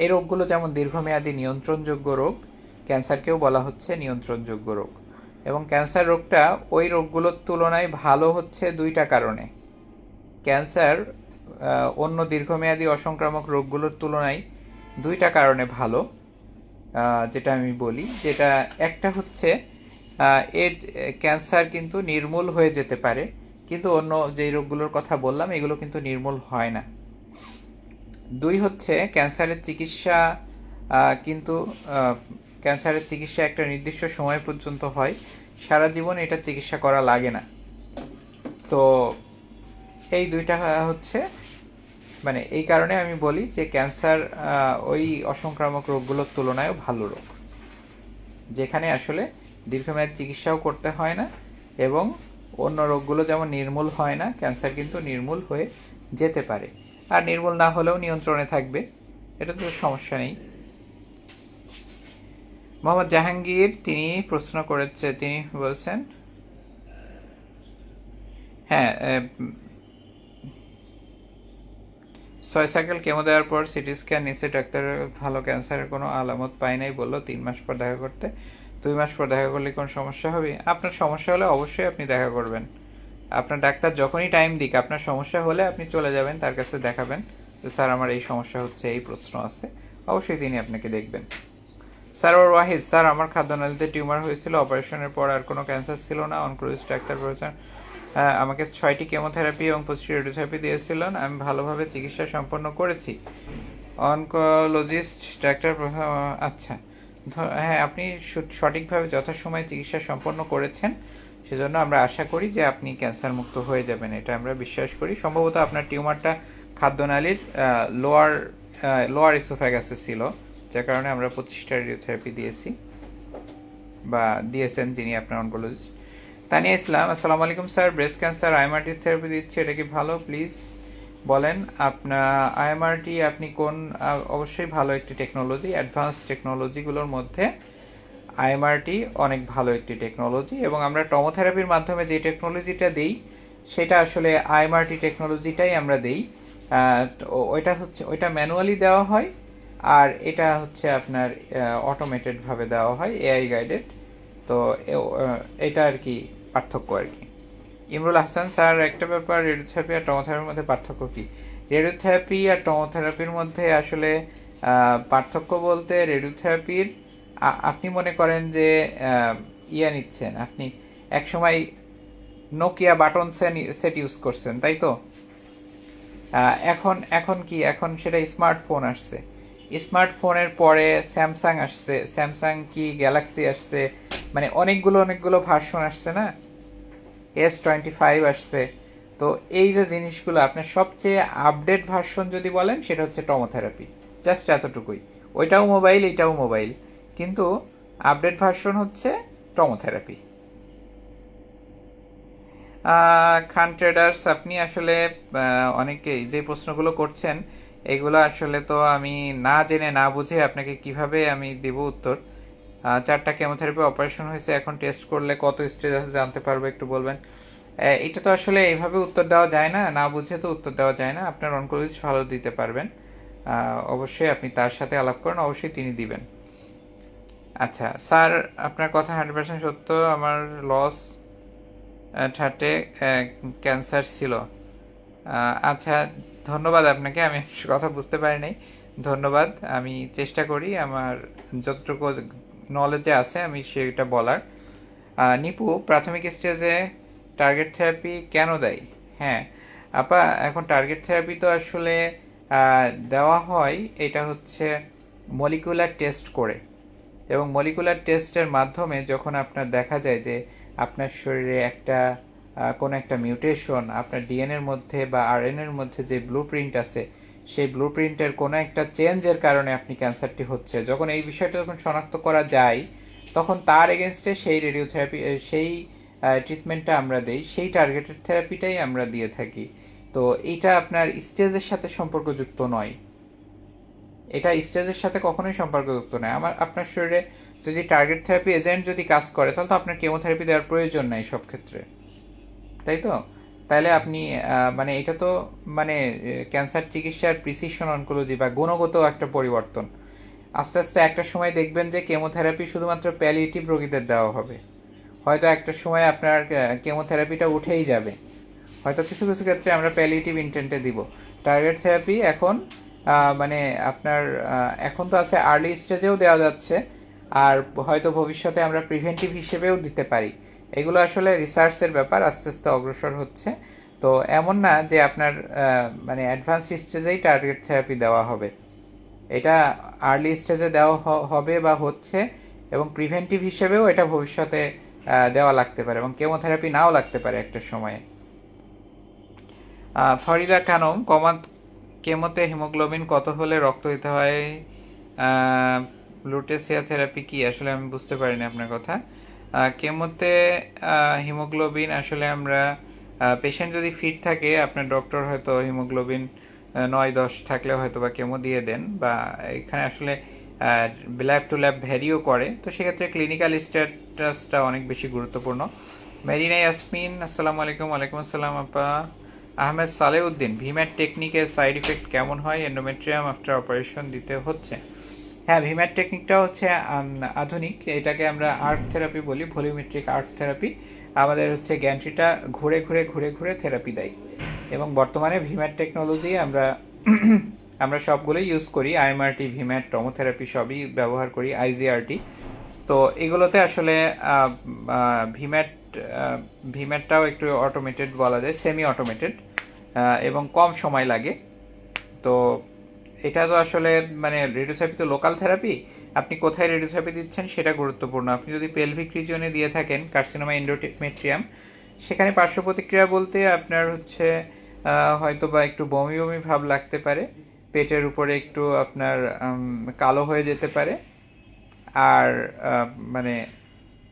এই রোগগুলো যেমন দীর্ঘমেয়াদী নিয়ন্ত্রণযোগ্য রোগ, ক্যান্সারকেও বলা হচ্ছে নিয়ন্ত্রণযোগ্য রোগ। এবং ক্যান্সার রোগটা ওই রোগগুলোর তুলনায় ভালো হচ্ছে 2টা কারণে। ক্যান্সার অন্য দীর্ঘমেয়াদী অসংক্রামক রোগগুলোর তুলনায় 2টা কারণে ভালো, যেটা আমি বলি। যেটা একটা হচ্ছে এর ক্যান্সার কিন্তু নির্মূল হয়ে যেতে পারে, কিন্তু অন্য যেই রোগগুলোর কথা বললাম এগুলো কিন্তু নির্মূল হয় না। 2 হচ্ছে ক্যান্সারের চিকিৎসা কিন্তু একটা নির্দিষ্ট সময় পর্যন্ত হয়, সারা জীবন এটা চিকিৎসা করা লাগে না। তো এই দুইটা হচ্ছে মানে এই কারণে আমি বলি যে ক্যান্সার ওই অসংক্রামক রোগগুলোর তুলনায়ও ভালো রোগ, যেখানে আসলে দীর্ঘমেয়াদী চিকিৎসাও করতে হয় না এবং অন্য রোগগুলো যেমন নির্মূল হয় না, ক্যান্সার কিন্তু নির্মূল হয়ে যেতে পারে, আর নির্মূল না হলেও নিয়ন্ত্রণে থাকবে, এটা তো সমস্যা নেই। মোহাম্মদ জাহাঙ্গীর তিনি প্রশ্ন করেছে, তিনি বলছেন হ্যাঁ 6 সাইকেল কেমো দেওয়ার পর সিটি স্ক্যান নিচে ডাক্তার ভালো ক্যান্সারের কোনো আলামত পাই নাই, বললো 3 মাস পর দেখা করতে। 2 মাস পর দেখা করলে কোন সমস্যা হবে? আপনার সমস্যা হলে অবশ্যই আপনি দেখা করবেন। আপনার ডাক্তার যখনই টাইম দিক, আপনার সমস্যা হলে আপনি চলে যাবেন তার কাছে, দেখাবেন যে স্যার আমার এই সমস্যা হচ্ছে, এই প্রশ্ন আছে, অবশ্যই তিনি আপনাকে দেখবেন। স্যার ওর ওয়াহিদ, স্যার আমার খাদ্যনালীতে টিউমার হয়েছিল, অপারেশনের পর আর কোনো ক্যান্সার ছিল না, অনকোলজিস্ট ডাক্তার বলেছেন আমাকে 6টি কেমোথেরাপি এবং 25টি রেডিওথেরাপি দিয়েছিলেন, আমি ভালোভাবে চিকিৎসা সম্পন্ন করেছি। অনকোলজিস্ট ডাক্তার আচ্ছা, হ্যাঁ আপনি সঠিকভাবে যথাসময়ে চিকিৎসা সম্পন্ন করেছেন, সেজন্য আমরা আশা করি যে আপনি ক্যান্সার মুক্ত হয়ে যাবেন, এটা আমরা বিশ্বাস করি। সম্ভবত আপনার টিউমারটা খাদ্যনালীর লোয়ার ইসোফ্যাগাসে ছিল, যার কারণে আমরা 25টা রেডিওথেরাপি দিয়েছি বা দিয়েছেন যিনি আপনার অনকোলজিস্ট। তানিয়া ইসলাম, আসসালামু আলাইকুম স্যার, ব্রেস্ট ক্যান্সার আইএমআরটি থেরাপি দিচ্ছে, এটা কি ভালো? প্লিজ বলেন আপনার আইএমআরটি আপনি কোন, অবশ্যই ভালো একটি টেকনোলজি, অ্যাডভান্স টেকনোলজিগুলোর মধ্যে আইএমআরটি অনেক ভালো একটি টেকনোলজি, এবং আমরা টমোথেরাপির মাধ্যমে যে টেকনোলজিটা দিই সেটা আসলে আইএমআরটি টেকনোলজিটাই আমরা দিই। ওইটা ম্যানুয়ালি দেওয়া হয়, আর এটা হচ্ছে আপনার অটোমেটেডভাবে দেওয়া হয়, এআই গাইডেড। তো এটা আর কি পার্থক্য আর কি। ইমরুল হাসান, স্যার একটা ব্যাপার, রেডিওথেরাপি আর টমোথেরাপির মধ্যে পার্থক্য কি? রেডিওথেরাপি আর টমোথেরাপির মধ্যে আসলে পার্থক্য বলতে, রেডিওথেরাপির আপনি মনে করেন যে নিচ্ছেন, আপনি একসময় নোকিয়া বাটন সেট ইউজ করছেন, তাই তো? এখন কি, এখন সেটা স্মার্টফোন আসছে, স্মার্টফোনের পরে স্যামসাং আসছে, স্যামসাং কি গ্যালাক্সি আসছে, মানে অনেকগুলো ভার্সন আসছে না, S25 আসছে। তো এই যে জিনিসগুলো, আপনার সবচেয়ে আপডেট ভার্সন যদি বলেন সেটা হচ্ছে টমোথেরাপি, জাস্ট এতটুকুই। ওইটাও মোবাইল, এটাও মোবাইল, কিন্তু আপডেট ভার্সন হচ্ছে টমোথেরাপি। খান ট্রেডার্স, আপনি আসলে অনেকেই যে প্রশ্নগুলো করছেন এগুলো আসলে তো আমি না জেনে না বুঝে আপনাকে কিভাবে আমি দেব উত্তর। 4টা কেমোথেরাপি অপারেশন হয়েছে, এখন টেস্ট করলে কত স্টেজ আছে জানতে পারবো, একটু বলবেন? এটা তো আসলে এইভাবে উত্তর দেওয়া যায় না, না বুঝে তো উত্তর দেওয়া যায় না। আপনার অনকোলজিস্ট ভালো দিতে পারবেন, অবশ্যই আপনি তার সাথে আলাপ করেন, অবশ্যই তিনি দিবেন। আচ্ছা স্যার, আপনার কথা 100% সত্য, আমার লস ঠাটে ক্যান্সার ছিল। আচ্ছা, ধন্যবাদ আপনাকে, আমি কথা বুঝতে পারি নাই, ধন্যবাদ। আমি চেষ্টা করি আমার যতটুকু নলেজে আছে আমি সেটা বলার। নিপু, প্রাথমিক স্টেজে টার্গেট থেরাপি কেন দেয়? হ্যাঁ আপা, এখন টার্গেট থেরাপি তো আসলে দেওয়া হয়, এটা হচ্ছে মলিকুলার টেস্ট করে, এবং মলিকুলার টেস্টের মাধ্যমে যখন আপনার দেখা যায় যে আপনার শরীরে কোনো একটা মিউটেশন, আপনার ডিএনএর মধ্যে বা আরএনএর মধ্যে যে ব্লু প্রিন্ট আছে, সেই ব্লু প্রিন্টের কোনো একটা চেঞ্জের কারণে আপনি ক্যান্সারটি হচ্ছে, যখন এই বিষয়টা যখন শনাক্ত করা যায়, তখন তার এগেনস্টে সেই রেডিওথেরাপি, সেই ট্রিটমেন্টটা আমরা দিই, সেই টার্গেটেড থেরাপিটাই আমরা দিয়ে থাকি। তো এইটা আপনার স্টেজের সাথে সম্পর্কযুক্ত নয়, এটা স্টেজের সাথে কখনোই সম্পর্কযুক্ত নয়। আপনার শরীরে যদি টার্গেট থেরাপি এজেন্ট যদি কাজ করে, তাহলে তো আপনার কেমোথেরাপি দেওয়ার প্রয়োজন নাই সব ক্ষেত্রে, তাই তো? তাহলে আপনি মানে এটা তো মানে ক্যান্সার চিকিৎসার প্রিসিশন অনকোলজি বা গুণগত একটা পরিবর্তন। আস্তে আস্তে একটা সময় দেখবেন যে কেমোথেরাপি শুধুমাত্র প্যালিয়েটিভ রোগীদের দেওয়া হবে, হয়তো একটা সময় আপনার কেমোথেরাপিটা উঠেই যাবে, হয়তো কিছু কিছু ক্ষেত্রে আমরা প্যালিয়েটিভ ইন্টেন্টে দিব। টার্গেট থেরাপি এখন মানে আপনার এখন তো আছে আর্লি স্টেজেও দেওয়া যাচ্ছে, আর হয়তো ভবিষ্যতে আমরা প্রিভেন্টিভ হিসেবেও দিতে পারি। এগুলো আসলে রিসার্চের ব্যাপার, আস্তে আস্তে অগ্রসর হচ্ছে। তো এমন না যে আপনার মানে অ্যাডভান্স স্টেজেই টার্গেট থেরাপি দেওয়া হবে, এটা আর্লি স্টেজে দেওয়া হবে বা হচ্ছে, এবং প্রিভেন্টিভ হিসেবেও এটা ভবিষ্যতে দেওয়া লাগতে পারে, এবং কেমোথেরাপি নাও লাগতে পারে একটা সময়ে। ফরিদা খানম, কেমোতে হিমোগ্লোবিন কত হলে রক্ত দিতে হয়? লুটেসিয়া থেরাপি কি আসলে আমি বুঝতে পারিনি আপনার কথা। কেমোতে হিমোগ্লোবিন আসলে আমরা পেশেন্ট যদি ফিট থাকে আপনার ডক্টর হয়তো হিমোগ্লোবিন 9-10 থাকলে হয়তো বা কেমো দিয়ে দেন, বা এখানে আসলে ল্যাব টু ল্যাব ভ্যারিও করে, তো সেক্ষেত্রে ক্লিনিক্যাল স্ট্যাটাসটা অনেক বেশি গুরুত্বপূর্ণ। মেরিনা ইয়াসমিন, আসসালামু আলাইকুম। ওয়ালাইকুম আসসালাম আপা। আহমেদ সালেউদ্দিন, ভিম্যাট টেকনিকের সাইড ইফেক্ট কেমন হয়? এন্ডোমেট্রিয়াম আফটার অপারেশন দিতে হচ্ছে। হ্যাঁ, ভিম্যাট টেকনিকটা হচ্ছে আধুনিক, এটাকে আমরা আর্ট থেরাপি বলি, ভলিউমেট্রিক আর্ট থেরাপি। আমাদের হচ্ছে গ্যান্ট্রিটা ঘুরে ঘুরে ঘুরে ঘুরে থেরাপি দেয়, এবং বর্তমানে ভিম্যাট টেকনোলজি আমরা আমরা সবগুলোই ইউজ করি। আইএমআরটি, ভিম্যাট, টমোথেরাপি সবই ব্যবহার করি, আইজিআরটি। তো এগুলোতে আসলে ভিম্যাট ভিম্যাটটাও একটু অটোমেটেড বলা যায়, সেমি অটোমেটেড, এবং কম সময় লাগে। তো এটা তো আসলে মানে রেডিওথেরাপি তো লোকাল থেরাপি, আপনি কোথায় রেডিওথেরাপি দিচ্ছেন সেটা গুরুত্বপূর্ণ। আপনি যদি পেলভিক রিজিয়নে দিয়ে থাকেন কার্সিনোমা এন্ডোমেট্রিয়াম, সেখানে পার্শ্ব প্রতিক্রিয়া বলতে আপনার হচ্ছে হয়তো বা একটু বমি বমি ভাব লাগতে পারে, পেটের উপরে একটু আপনার কালো হয়ে যেতে পারে, আর মানে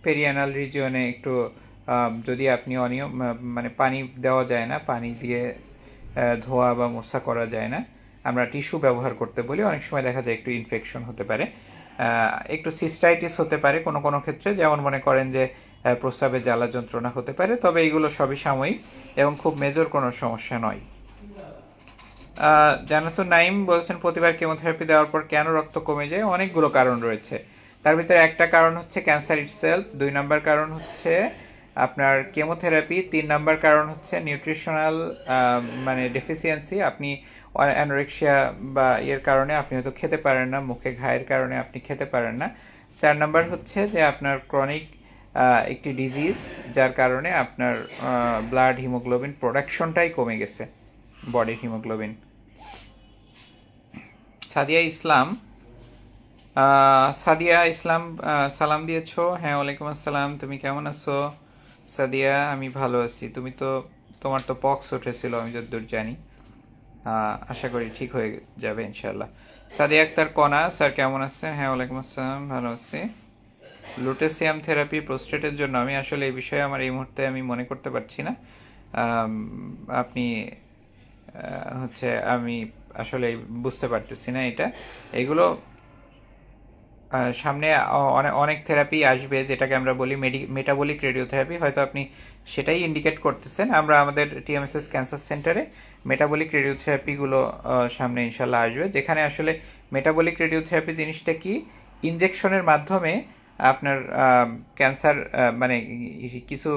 পেরিয়ানাল রিজিয়নে একটু যদি আপনি অনিয়ম মানে পানি দেওয়া যায় না, পানি দিয়ে ধোয়া বা মোছা করা যায় না, আমরা টিস্যু ব্যবহার করতে বলি। অনেক সময় দেখা যায় একটু ইনফেকশন হতে পারে, একটু সিস্টাইটিস হতে পারে কোনো কোনো ক্ষেত্রে, যেমন মনে করেন যে প্রস্রাবে জ্বালা যন্ত্রণা হতে পারে, তবে এইগুলো সবই সাময়িক এবং খুব মেজর কোনো সমস্যা নয়। জানাতুন নাইম বলছেন, প্রতিবার কেমোথেরাপি দেওয়ার পর কেন রক্ত কমে যায়? অনেকগুলো কারণ রয়েছে, তার ভিতরে একটা কারণ হচ্ছে ক্যান্সার ইটসেলফ, 2 নম্বর কারণ হচ্ছে আপনার কেমোথেরাপি, 3 নম্বর কারণ হচ্ছে নিউট্রিশনাল মানে ডেফিসিয়েন্সি, আপনি অ্যানোরেক্সিয়া বা এর কারণে আপনি হয়তো খেতে পারেন না, মুখে ঘায়ের কারণে আপনি খেতে পারেন না। 4 নম্বর হচ্ছে যে আপনার ক্রনিক একটি ডিজিজ, যার কারণে আপনার ব্লাড হিমোগ্লোবিন প্রোডাকশনটাই কমে গেছে, বডির হিমোগ্লোবিন। সাদিয়া ইসলাম, সাদিয়া ইসলাম সালাম দিয়েছো? হ্যাঁ, ওয়ালাইকুম আসসালাম। তুমি কেমন আছো সাদিয়া? আমি ভালো আছি। তোমার তো পক্স উঠেছিল আমি যতদূর জানি, আশা করি ঠিক হয়ে যাবে ইনশাল্লাহ। সাদিয়া আক্তার কণা, স্যার কেমন আছেন? হ্যাঁ, ওয়ালাইকুম আসসালাম, ভালো আছি। লুটেসিয়াম থেরাপি প্রোস্টেটের জন্য, আমি আসলে এই বিষয়ে আমার এই মুহূর্তে আমি মনে করতে পারছি না। আপনি হচ্ছে আমি আসলে বুঝতে পারতেছি না এটা। এগুলো সামনে অনেক অনেক থেরাপি আসবে, যেটাকে আমরা বলি মেটাবলিক রেডিওথেরাপি, হয়তো আপনি সেটাই ইন্ডিকেট করতেছেন। আমরা আমাদের টিএমএসএস ক্যান্সার সেন্টারে মেটাবলিক রেডিওথেরাপিগুলো সামনে ইনশাল্লাহ আসবে, যেখানে আসলে মেটাবলিক রেডিওথেরাপি জিনিসটা কি, ইনজেকশনের মাধ্যমে আপনার ক্যান্সার মানে কিছু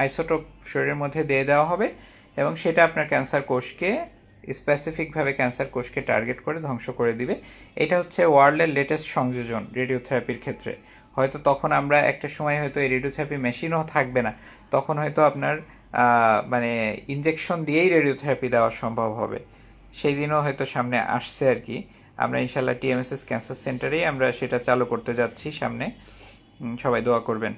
আইসোটোপ শরীরের মধ্যে দিয়ে দেওয়া হবে, এবং সেটা আপনার ক্যান্সার কোষকে স্পেসিফিকভাবে ক্যান্সার কোষকে টার্গেট করে ধ্বংস করে দিবে। এটা হচ্ছে ওয়ার্ল্ডের লেটেস্ট সংযোজন রেডিওথেরাপির ক্ষেত্রে। হয়তো তখন আমরা একটা সময় হয়তো এই রেডিওথেরাপি মেশিনও থাকবে না, তখন হয়তো আপনার মানে ইনজেকশন দিয়েই রেডিওথেরাপি দেওয়া সম্ভব হবে, সেই দিনও হয়তো সামনে আসছে আর কি। আমরা ইনশাল্লাহ টিএমএসএস ক্যান্সার সেন্টারেই আমরা সেটা চালু করতে যাচ্ছি সামনে, সবাই দোয়া করবেন।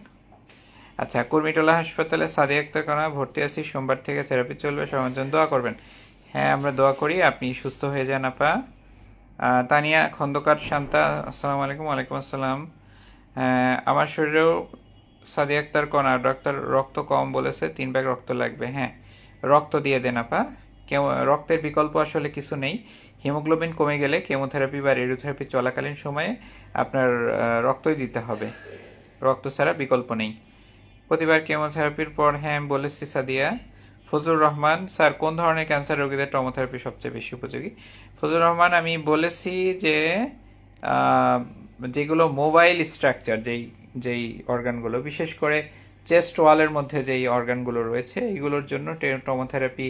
আচ্ছা, কুর্মিটোলা হাসপাতালে সাদিয়া আক্তার কণা, ভর্তি আছি, সোমবার থেকে থেরাপি চলবে, সবার জন্য দোয়া করবেন। হ্যাঁ, আমরা দোয়া করি আপনি সুস্থ হয়ে যান আপা। তানিয়া খন্দকার শান্তা, আসসালামু আলাইকুম। ওয়ালাইকুম আসসালাম। আমার শরীরেও সাদিয়া আক্তার কণা, ডাক্তার রক্ত কম বলেছে, 3 ব্যাগ রক্ত লাগবে। হ্যাঁ, রক্ত দিয়ে দেন আপা। রক্তের বিকল্প আসলে কিছু নেই। হিমোগ্লোবিন কমে গেলে কেমোথেরাপি বা রেডিওথেরাপি চলাকালীন সময়ে আপনার রক্তই দিতে হবে, রক্ত ছাড়া বিকল্প নেই। প্রতিবার কেমোথেরাপির পর, হ্যাঁ আমি বলেছি সাদিয়া। ফজলুর রহমান, স্যার কোন ধরনের ক্যান্সার রোগীদের টমোথেরাপি সবচেয়ে বেশি উপযোগী? ফজলুর রহমান, আমি বলেছি যে যেগুলো মোবাইল স্ট্রাকচার, যেই অর্গানগুলো, বিশেষ করে চেস্ট ওয়ালের মধ্যে যেই অর্গানগুলো রয়েছে, এইগুলোর জন্য টমোথেরাপি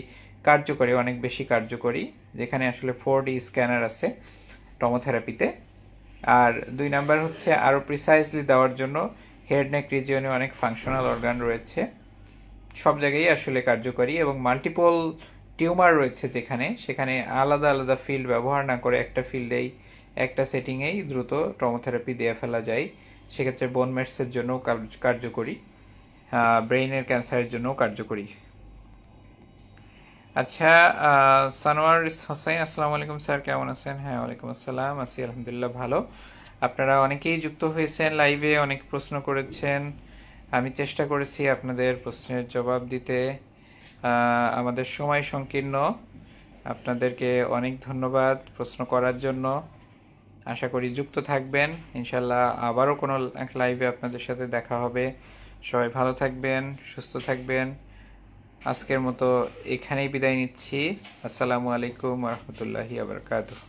কার্যকরী, অনেক বেশি কার্যকরী, যেখানে আসলে 4D স্ক্যানার আছে টমোথেরাপিতে। আর 2 নাম্বার হচ্ছে আরও প্রিসাইজলি দেওয়ার জন্য হেড নেক রিজিয়নে অনেক ফাংশনাল অর্গান রয়েছে, সব জায়গায় আসলে কার্যকরী, এবং মাল্টিপল টিউমার রয়েছে যেখানে, সেখানে আলাদা আলাদা ফিল্ড ব্যবহার না করে একটা ফিল্ডেই একটা সেটিংয়েই দ্রুত টমোথেরাপি দিয়ে ফেলা যায়। সেক্ষেত্রে বোন মেটসের জন্যও কার্যকরী, ব্রেইনের ক্যান্সারের জন্যও কার্যকরী। আচ্ছা, সানোয়ার হোসেন, আসসালামু আলাইকুম স্যার, কেমন আছেন? হ্যাঁ, ওয়ালাইকুম আসসালাম, আছি আলহামদুলিল্লাহ ভালো। আপনারা অনেকেই যুক্ত হয়েছেন লাইভে, অনেক প্রশ্ন করেছেন। আমি চেষ্টা করেছি আপনাদের প্রশ্নের জবাব দিতে। আমাদের সময় সংকীর্ণ। আপনাদেরকে অনেক ধন্যবাদ প্রশ্ন করার জন্য। আশা করি যুক্ত থাকবেন। ইনশাল্লাহ আবারও কোনো এক লাইভে আপনাদের সাথে দেখা হবে। সবাই ভালো থাকবেন, সুস্থ থাকবেন। আজকের মতো এখানেই বিদায় নিচ্ছি। আসসালামু আলাইকুম রহমতুল্লাহি আবরকাতুহ।